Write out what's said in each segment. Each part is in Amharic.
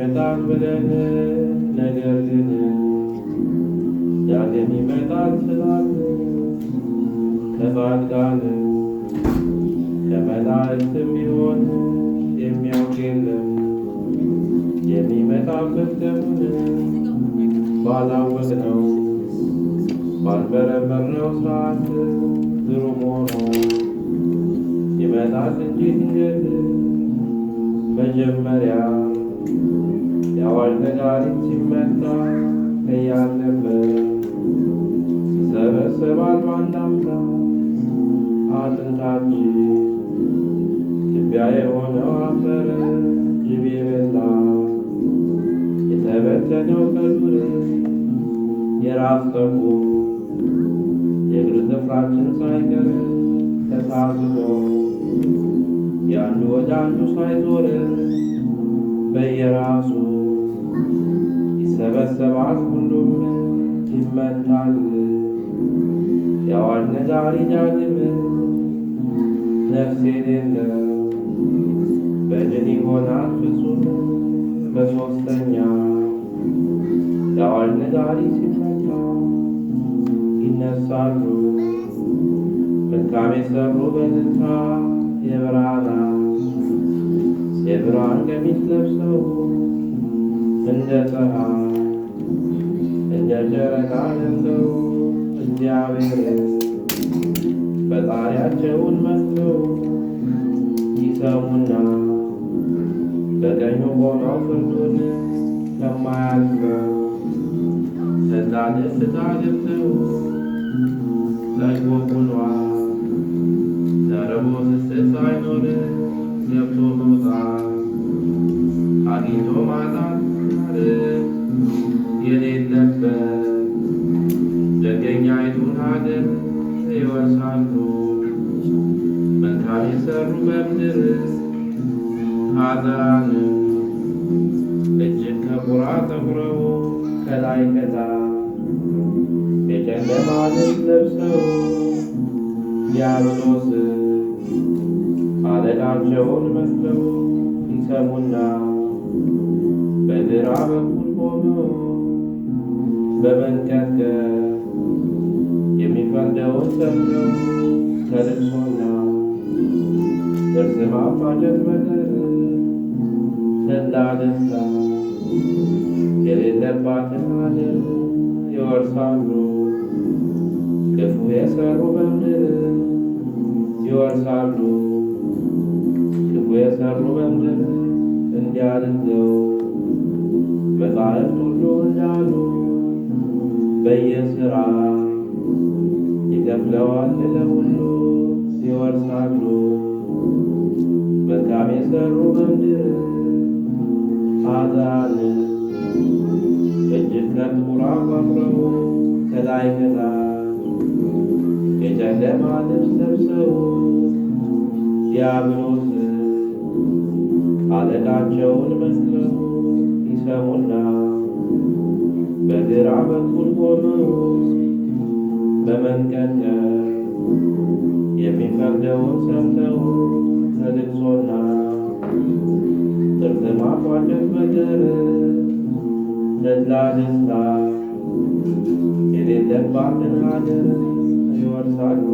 ይመጣል ብለን ነገር ግን ዳግም ይመጣል ስላልን ከጻድቃን ከመላእክትም ቢሆን የሚያውቅ የለም። የሚመጣበት ቀኑን ባላወቅነው ባልመረመርነው ሰዓት ግሩም ሆኖ ይመጣል እንጂ ድንገት። መጀመሪያ የአዋጅ ነጋሪት ሲመታ ከያለበት ይሰበሰባል በአንድ አፍታ አጥንታችን ትቢያ የሆነው አፈር ጅብ የበላ የተበተነው ከዱር የራስ ጠጉር የእግር ጥፍራችን ሳይቀር ተሳስቶ የአንዱ ወደ አንዱ ሳይዞር በየራሱ ይሰበሰባል ሁሉም ይመታል የአዋጅ ነጋሪ ዳግም። ነፍስ የሌለው በድን ይሆናል ፍጹም በሦስተኛ የአዋጅ ነጋሪ ሲመታ ይነሳሉ መልካም የሠሩ በእልልታ የብርሃን ቀሚስ ለብሰው እንደ ፀሐይ እንደ ጨረቃ ደምቀው እግዚአብሔር ፈጣሪያቸውን መስለው ይሰሙና በቀኙ ቆመው ፍርዱን ከማያልፈው ለዛ ደስታ ገብተው ጠግቦ ውሏል ተርቦ ስስት ሳይኖር ገብቶ መውጣት አግኝቶ ማጣት የሌለበት ደገኛይቱን ሀገር ይወርሳሉ መልካም የሠሩ በምድር ኃጥአን እጅግ ከቁራ ጠቁረው ከላይ ከታች የጨለማ ልብስ ለብሰው ዲያብሎስ አለቃቸውን መስለው ይሰሙና በግራ በኩል ቆመው በመንቀጥቀጥ የሚፈርደውን ሰምተው ከልቅሶና ጥርስ ማፋጨት በቀር ተድላ ደስታ የሌለባትን ሀገር ይወርሳሉ። ክፉ የሠሩ በምድር ይወርሳሉ ክፉ የሠሩ በምድር እንዲያድርገው መጻሕፍት ሁሉ እንዳሉ በየሥራ ይከፍለዋል ለሁሉ ይወርሳሉ መልካም የሠሩ በምድር ኃጥአን እጅግ ከጥቁር አቋቁረው ከላይ ከታች የጨለማ ልብስ ለብሰው ዲያብሎስ አለቃቸውን መስለው ይሰሙና በግራ በኩል ቆመው በመንቀጥቀጥ የሚፈርደውን ሰምተው ከልቅሶና ጥርስ ማፋጨት በቀር ተድላ ደስታ የሌለባትን ሀገር ይወርሳሉ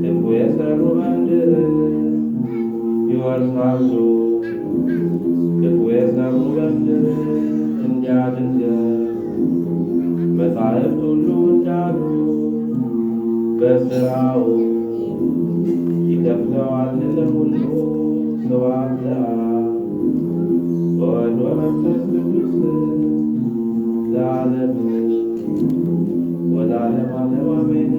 ክፉ የሠሩ በምድር ይወርሳሉ ክፉ የሠሩ በምድር እንዲያድርገው መጻሕፍት ሁሉ እንዳሉ በሥራው ይከፍለዋል ለሁሉ ስብሐት ለአብ ወወልድ ወመንፈስ ቅዱስ ለዓለሙ ወለዓለመ ዓለም አሜን።